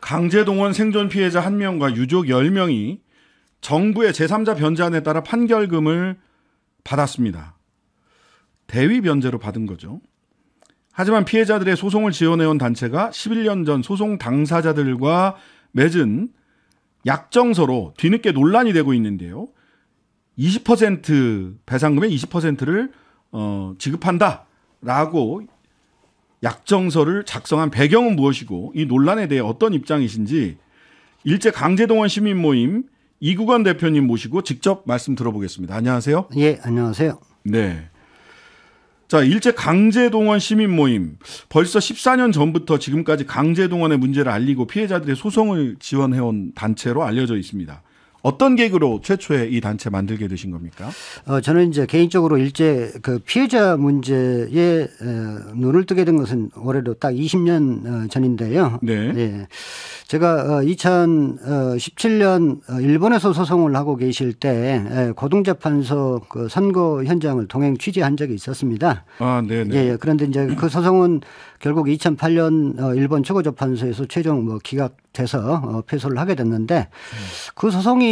강제동원 생존 피해자 1명과 유족 10명이 정부의 제3자 변제안에 따라 판결금을 받았습니다. 대위 변제로 받은 거죠. 하지만 피해자들의 소송을 지원해온 단체가 11년 전 소송 당사자들과 맺은 약정서로 뒤늦게 논란이 되고 있는데요. 20% 배상금의 20%를 지급한다라고 약정서를 작성한 배경은 무엇이고 이 논란에 대해 어떤 입장이신지 일제 강제동원 시민 모임 이국원 대표님 모시고 직접 말씀 들어보겠습니다. 안녕하세요. 예, 안녕하세요. 네. 자, 일제 강제동원 시민 모임 벌써 14년 전부터 지금까지 강제동원의 문제를 알리고 피해자들의 소송을 지원해온 단체로 알려져 있습니다. 어떤 계기로 최초에 이 단체 만들게 되신 겁니까? 저는 이제 개인적으로 일제 그 피해자 문제에 눈을 뜨게 된 것은 올해로 딱 20년 전인데요. 네. 예. 제가 2017년 일본에서 소송을 하고 계실 때 고등재판소 그 선고 현장을 동행 취재한 적이 있었습니다. 아, 네네. 예, 그런데 이제 그 소송은 결국 2008년 일본 최고재판소에서 최종 기각돼서 패소를 하게 됐는데 그 소송이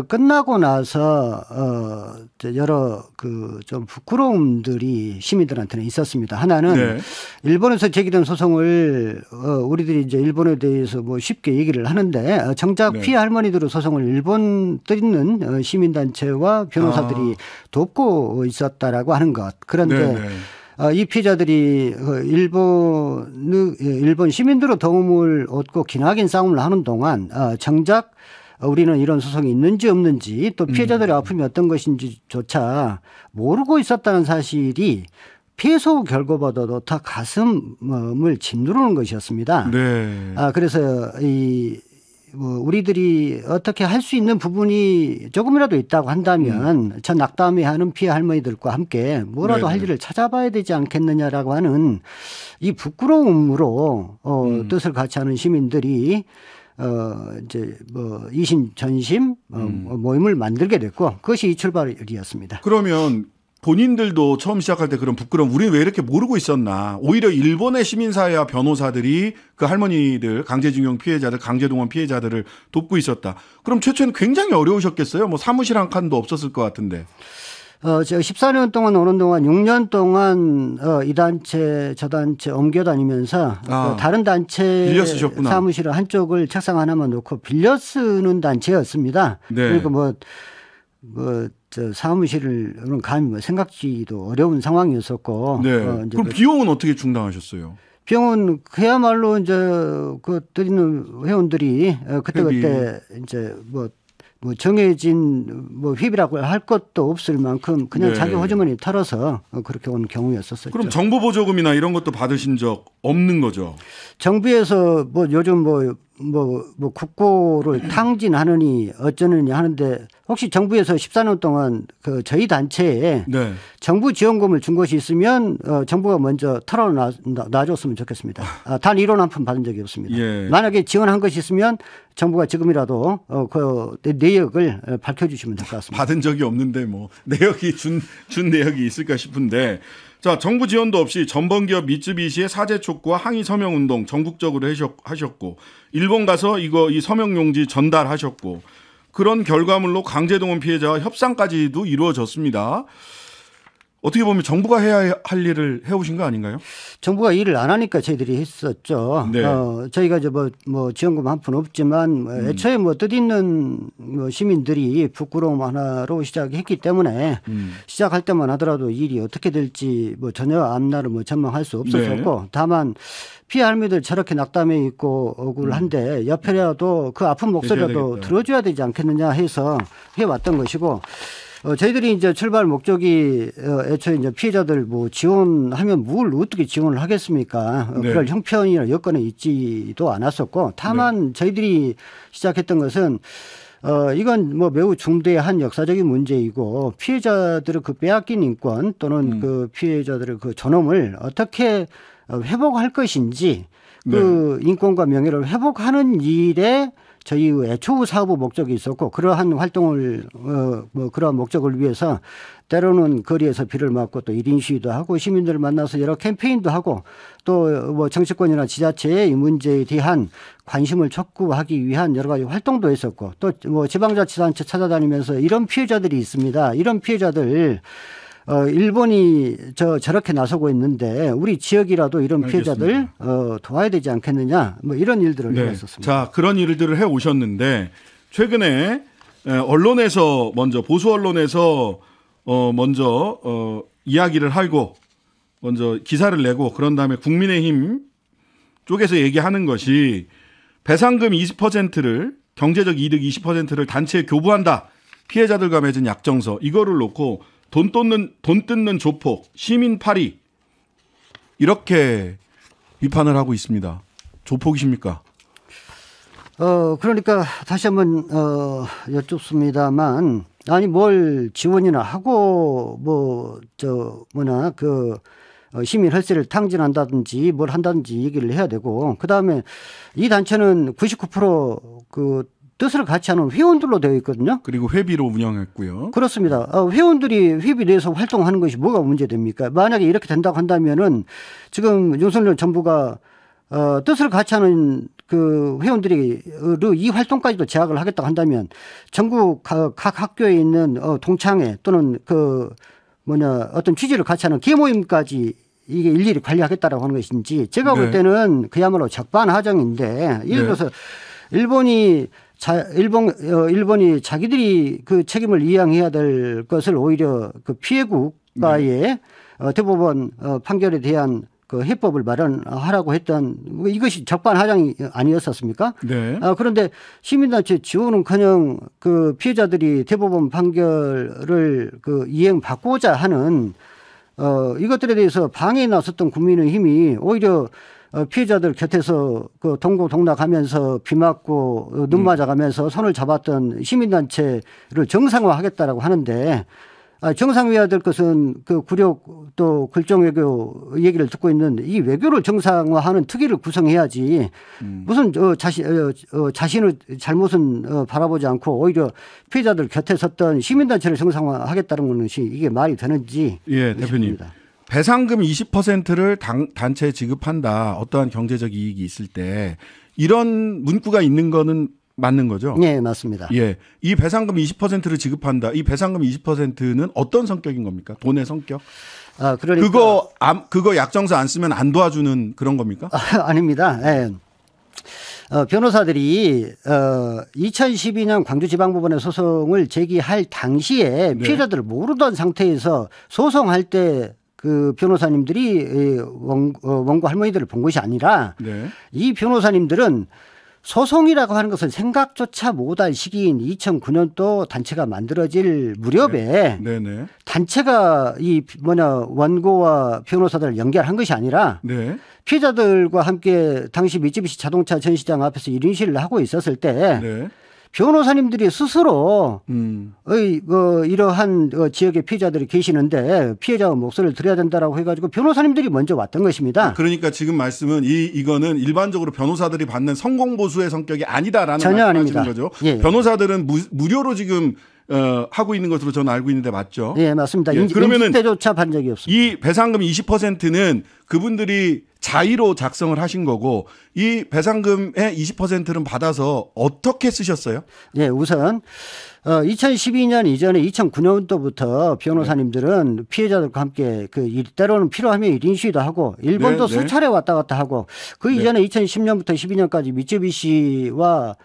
끝나고 나서 여러 그 좀 부끄러움들이 시민들한테는 있었습니다. 하나는 네. 일본에서 제기된 소송을 우리들이 이제 일본에 대해서 쉽게 얘기를 하는데 정작 네. 피해 할머니들의 소송을 일본 있는 시민단체와 변호사들이 돕고 있었다라고 하는 것. 그런데 네네. 이 피해자들이 일본 시민들의 도움을 얻고 기나긴 싸움을 하는 동안 정작 우리는 이런 소송이 있는지 없는지 또 피해자들의 아픔이 어떤 것인지조차 모르고 있었다는 사실이 패소 결과보다도 더 가슴을 짓누르는 것이었습니다. 네. 그래서 우리들이 어떻게 할 수 있는 부분이 조금이라도 있다고 한다면 저 낙담해하는 피해 할머니들과 함께 뭐라도 할 일을 찾아봐야 되지 않겠느냐라고 하는 이 부끄러움으로 뜻을 같이 하는 시민들이 이제 이심 전심 모임을 만들게 됐고 그것이 이 출발이었습니다. 그러면 본인들도 처음 시작할 때 그런 부끄러움, 우리는 왜 이렇게 모르고 있었나. 오히려 일본의 시민사회와 변호사들이 그 할머니들, 강제징용 피해자들, 강제동원 피해자들을 돕고 있었다. 그럼 최초에는 굉장히 어려우셨겠어요? 사무실 한 칸도 없었을 것 같은데. 제가 14년 동안 오는 동안 6년 동안 이 단체 저 단체 옮겨 다니면서 다른 단체 빌려 쓰셨구나. 사무실 한쪽을 책상 하나만 놓고 빌려 쓰는 단체였습니다. 네. 그리고 사무실을 감히 생각지도 어려운 상황이었었고. 네. 그럼 비용은 어떻게 충당하셨어요? 비용은 그야말로 이제 드리는 회원들이 그때 이제 정해진 회비라고 할 것도 없을 만큼 그냥 네. 자기 호주머니 털어서 그렇게 온 경우였었죠. 그럼 정부 보조금이나 이런 것도 받으신 적 없는 거죠? 정부에서 요즘 국고를 탕진하느니 어쩌느니 하는데 혹시 정부에서 14년 동안 저희 단체에 네. 정부 지원금을 준 것이 있으면 정부가 먼저 털어놔줬으면 좋겠습니다. 단 1원 한 푼 받은 적이 없습니다. 예. 만약에 지원한 것이 있으면 정부가 지금이라도 그 내역을 밝혀주시면 될 것 같습니다. 받은 적이 없는데 내역이 준 내역이 있을까 싶은데. 자, 정부 지원도 없이 전범기업 미쯔비시의 사죄 촉구와 항의 서명 운동 전국적으로 하셨고 일본 가서 이 서명 용지 전달하셨고 그런 결과물로 강제동원 피해자와 협상까지도 이루어졌습니다. 어떻게 보면 정부가 해야 할 일을 해오신 거 아닌가요? 정부가 일을 안 하니까 저희들이 했었죠. 네. 저희가 지원금 한 푼 없지만 애초에 뜻있는 시민들이 부끄러움 하나로 시작했기 때문에 시작할 때만 하더라도 일이 어떻게 될지 전혀 앞날을 전망할 수 없었었고 네. 다만 피해 할머니들 저렇게 낙담해 있고 억울한데 옆에라도 그 아픈 목소리라도 들어줘야 되지 않겠느냐 해서 해왔던 것이고 저희들이 이제 출발 목적이 애초에 이제 피해자들 지원하면 뭘 어떻게 지원을 하겠습니까? 네. 그럴 형편이나 여건에 있지도 않았었고 다만 저희들이 시작했던 것은 이건 매우 중대한 역사적인 문제이고 피해자들의 그 빼앗긴 인권 또는 그 피해자들의 그 존엄을 어떻게 회복할 것인지 그 인권과 명예를 회복하는 일에 저희의 애초 사업의 목적이 있었고 그러한 활동을 그러한 목적을 위해서 때로는 거리에서 비를 맞고 또 1인 시위도 하고 시민들을 만나서 여러 캠페인도 하고 또 뭐 정치권이나 지자체의 이 문제에 대한 관심을 촉구하기 위한 여러 가지 활동도 했었고 또 뭐 지방자치단체 찾아다니면서 이런 피해자들이 있습니다. 이런 피해자들 일본이 저렇게 나서고 있는데 우리 지역이라도 이런 피해자들 도와야 되지 않겠느냐 뭐 이런 일들을 해왔었습니다. 자, 그런 일들을 해 오셨는데 최근에 언론에서 먼저 보수 언론에서 먼저 이야기를 하고 먼저 기사를 내고 그런 다음에 국민의힘 쪽에서 얘기하는 것이 배상금 20%를 경제적 이득 20%를 단체에 교부한다. 피해자들과 맺은 약정서 이거를 놓고 돈 뜯는 조폭, 시민 파리 이렇게 비판을 하고 있습니다. 조폭이십니까? 그러니까 다시 한번 여쭙습니다만 아니 뭘 지원이나 하고 시민 혈세를 탕진한다든지 뭘 한다든지 얘기를 해야 되고 그다음에 이 단체는 99% 뜻을 같이 하는 회원들로 되어 있거든요. 그리고 회비로 운영했고요. 그렇습니다. 회원들이 회비 내에서 활동하는 것이 뭐가 문제됩니까? 만약에 이렇게 된다고 한다면은 지금 윤석열 정부가 뜻을 같이 하는 그 회원들이 이 활동까지도 제약을 하겠다고 한다면 전국 각 학교에 있는 동창회 또는 어떤 취지를 같이 하는 계모임까지 이게 일일이 관리하겠다라고 하는 것인지 제가 볼 때는 그야말로 적반하장인데 예를 들어서 일본이 자기들이 그 책임을 이행해야 될 것을 오히려 그 피해국가의 대법원 판결에 대한 그 해법을 마련하라고 했던 이것이 적반하장이 아니었었습니까? 네. 그런데 시민단체 지원은커녕 그 피해자들이 대법원 판결을 그 이행받고자 하는 이것들에 대해서 방해에 나섰던 국민의힘이 오히려 피해자들 곁에서 그 동고동락하면서 비 맞고 눈 맞아가면서 손을 잡았던 시민단체를 정상화하겠다라고 하는데 정상화해야 될 것은 그 굴욕 또 글정외교 얘기를 듣고 있는 이 외교를 정상화하는 특위를 구성해야지 무슨 자신의 잘못은 바라보지 않고 오히려 피해자들 곁에 섰던 시민단체를 정상화하겠다는 것이 이게 말이 되는지. 예, 대표님. 배상금 20%를 단체에 지급한다. 어떠한 경제적 이익이 있을 때 이런 문구가 있는 거는 맞는 거죠? 네, 맞습니다. 예. 이 배상금 20%를 지급한다. 이 배상금 20%는 어떤 성격인 겁니까? 돈의 성격? 그러니까 그거 약정서 안 쓰면 안 도와주는 그런 겁니까? 아닙니다. 네. 변호사들이 2012년 광주지방법원에 소송을 제기할 당시에 피해자들을 모르던 상태에서 소송할 때 그 변호사님들이 원고 할머니들을 본 것이 아니라 이 변호사님들은 소송이라고 하는 것을 생각조차 못할 시기인 2009년도 단체가 만들어질 무렵에 단체가 원고와 변호사들을 연결한 것이 아니라 피해자들과 함께 당시 미쓰비시 자동차 전시장 앞에서 1인 시위를 하고 있었을 때 변호사님들이 스스로 이러한 지역의 피해자들이 계시는데 피해자의 목소리를 들어야 된다라고 해가지고 변호사님들이 먼저 왔던 것입니다. 그러니까 지금 말씀은 이거는 일반적으로 변호사들이 받는 성공보수의 성격이 아니다라는 전혀 말씀하시는 아닙니다. 거죠. 예. 변호사들은 무료로 지금 하고 있는 것으로 저는 알고 있는데 맞죠? 네, 맞습니다. 예, 그러면은 때조차 반 적이 없습니다. 이 배상금 20%는 그분들이 자의로 작성을 하신 거고 이 배상금의 20%는 받아서 어떻게 쓰셨어요? 네, 우선 2012년 이전에 2009년도부터 변호사님들은 피해자들과 함께 때로는 필요하면 1인 시위도 하고 일본도 수차례 왔다 갔다 하고 그 이전에 2010년부터 12년까지 미쓰비시와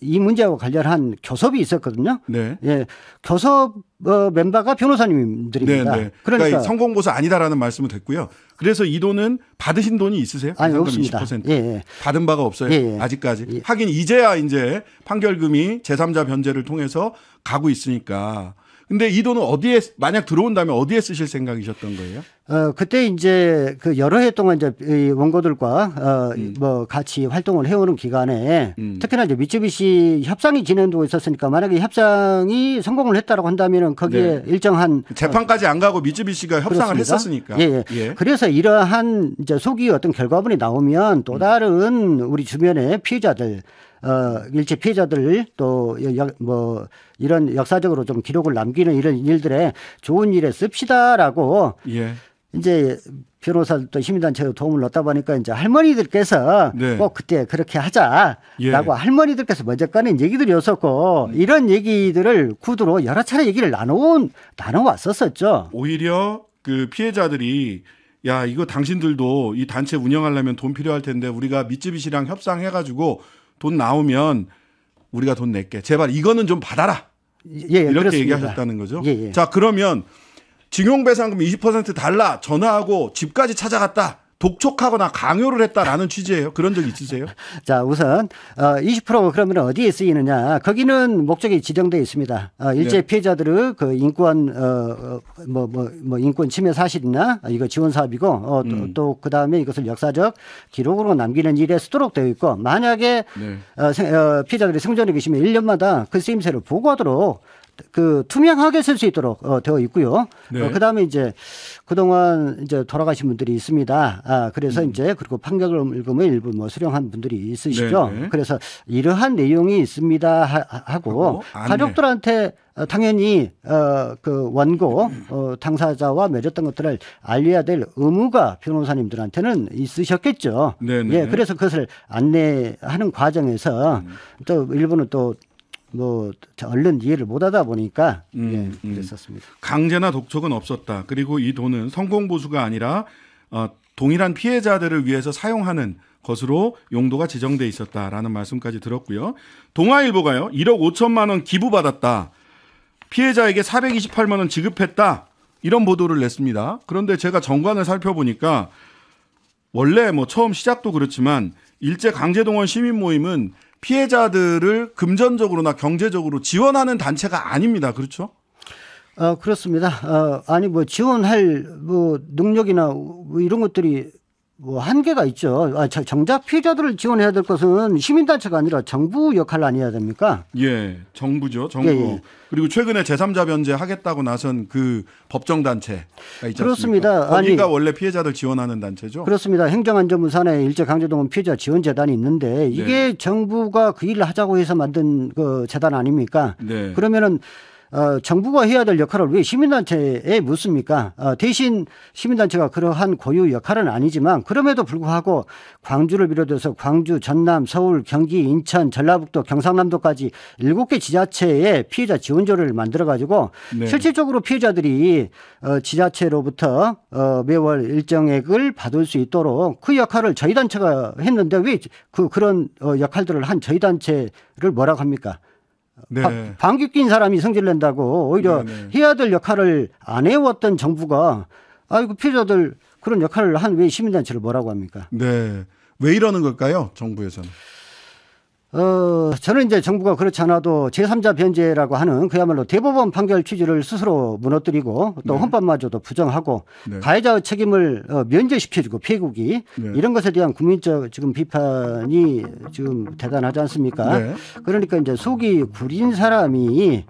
이 문제와 관련한 교섭이 있었거든요. 예, 교섭 멤버가 변호사님들입니다. 그러니까 성공보수 아니다라는 말씀은 됐고요. 그래서 이 돈은 받으신 돈이 있으세요? 아니, 없습니다. 20%. 예. 받은 바가 없어요. 아직까지. 예. 하긴 이제야 이제 판결금이 제3자 변제를 통해서 가고 있으니까. 근데 이 돈은 만약 들어온다면 어디에 쓰실 생각이셨던 거예요? 그때 이제 그 여러 해 동안 이제 이 원고들과 뭐 같이 활동을 해오는 기간에 특히나 이제 미쯔비시 협상이 진행되고 있었으니까 만약에 협상이 성공을 했다라고 한다면은 거기에 일정한 재판까지 안 가고 미쯔비시가 협상을 그렇습니다. 했었으니까. 예. 그래서 이러한 이제 소기 어떤 결과물이 나오면 또 다른 우리 주변의 피해자들 일제 피해자들 또 뭐 이런 역사적으로 좀 기록을 남기는 이런 일들에 좋은 일에 씁시다라고 이제 변호사들도 시민단체도 도움을 얻다 보니까 이제 할머니들께서 꼭 그때 그렇게 하자라고 할머니들께서 먼저 꺼낸 얘기들이었었고 이런 얘기들을 구두로 여러 차례 얘기를 나눠왔었었죠. 오히려 그 피해자들이 야 이거 당신들도 이 단체 운영하려면 돈 필요할 텐데 우리가 미쯔비시랑 협상해가지고 돈 나오면 우리가 돈 낼게. 제발 이거는 좀 받아라. 이렇게 그렇습니다. 얘기하셨다는 거죠. 자 그러면 징용배상금 20% 달라 전화하고 집까지 찾아갔다. 독촉하거나 강요를 했다라는 취지예요. 그런 적 있으세요? 자, 우선 20% 그러면 어디에 쓰이느냐? 거기는 목적이 지정되어 있습니다. 일제 피해자들의 그 인권 뭐 인권 침해 사실이나 이거 지원 사업이고 또 그다음에 이것을 역사적 기록으로 남기는 일에 쓰도록 되어 있고 만약에 피해자들이 생존해 계시면 1년마다 그 쓰임새를 보고하도록 그 투명하게 쓸 수 있도록 되어 있고요. 그다음에 이제 그동안 이제 돌아가신 분들이 있습니다. 그래서 이제 그리고 판결금을 일부 뭐 수령한 분들이 있으시죠. 그래서 이러한 내용이 있습니다 하고 가족들한테 당연히 그 원고 당사자와 맺었던 것들을 알려야 될 의무가 변호사님들한테는 있으셨겠죠. 예, 그래서 그것을 안내하는 과정에서 또 일부는 또 뭐 얼른 이해를 못하다 보니까 그랬었습니다. 강제나 독촉은 없었다. 그리고 이 돈은 성공보수가 아니라 동일한 피해자들을 위해서 사용하는 것으로 용도가 지정돼 있었다라는 말씀까지 들었고요. 동아일보가요. 1억 5천만 원 기부받았다. 피해자에게 428만 원 지급했다. 이런 보도를 냈습니다. 그런데 제가 정관을 살펴보니까 원래 뭐 처음 시작도 그렇지만 일제 강제동원 시민 모임은 피해자들을 금전적으로나 경제적으로 지원하는 단체가 아닙니다. 그렇죠? 그렇습니다. 아니 뭐 지원할 뭐 능력이나 뭐 이런 것들이 뭐 한계가 있죠. 정작 피해자들을 지원해야 될 것은 시민단체가 아니라 정부 역할 아니어야 됩니까? 예, 정부죠. 정부. 그리고 최근에 제3자 변제하겠다고 나선 그 법정단체가 있지 그렇습니다. 않습니까? 거기가 원래 피해자들 지원하는 단체죠. 그렇습니다. 행정안전부 산하에 일제강제동원 피해자 지원재단이 있는데 이게 정부가 그 일을 하자고 해서 만든 그 재단 아닙니까? 그러면은 정부가 해야 될 역할을 왜 시민단체에 묻습니까? 대신 시민단체가 그러한 고유 역할은 아니지만 그럼에도 불구하고 광주를 비롯해서 광주, 전남, 서울, 경기, 인천, 전라북도, 경상남도까지 7개 지자체의 피해자 지원조례를 만들어가지고 실질적으로 피해자들이 지자체로부터 매월 일정액을 받을 수 있도록 그 역할을 저희 단체가 했는데 왜 그런 역할들을 한 저희 단체를 뭐라고 합니까? 방귀 낀 사람이 성질 낸다고 오히려 해야 될 역할을 안 해왔던 정부가 아이고 피해자들 그런 역할을 한 왜 시민단체를 뭐라고 합니까? 네. 왜 이러는 걸까요? 정부에서는. 저는 이제 정부가 그렇지 않아도 제3자 변제라고 하는 그야말로 대법원 판결 취지를 스스로 무너뜨리고 또 헌법마저도 부정하고 가해자의 책임을 면제시켜주고 피해국이 이런 것에 대한 국민적 지금 비판이 지금 대단하지 않습니까? 그러니까 이제 속이 구린 사람이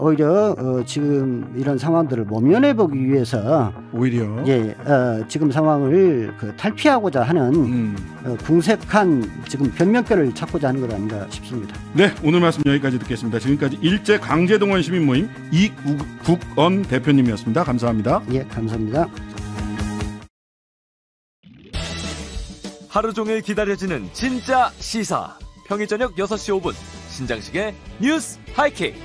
오히려 지금 이런 상황들을 모면해 보기 위해서 오히려 지금 상황을 탈피하고자 하는 궁색한 지금 변명결을 찾고자 하는 것 아닌가 싶습니다. 네, 오늘 말씀 여기까지 듣겠습니다. 지금까지 일제 강제동원 시민 모임 이국언 대표님이었습니다. 감사합니다. 예, 감사합니다. 하루 종일 기다려지는 진짜 시사. 평일 저녁 6시 5분 신장식의 뉴스 하이킥.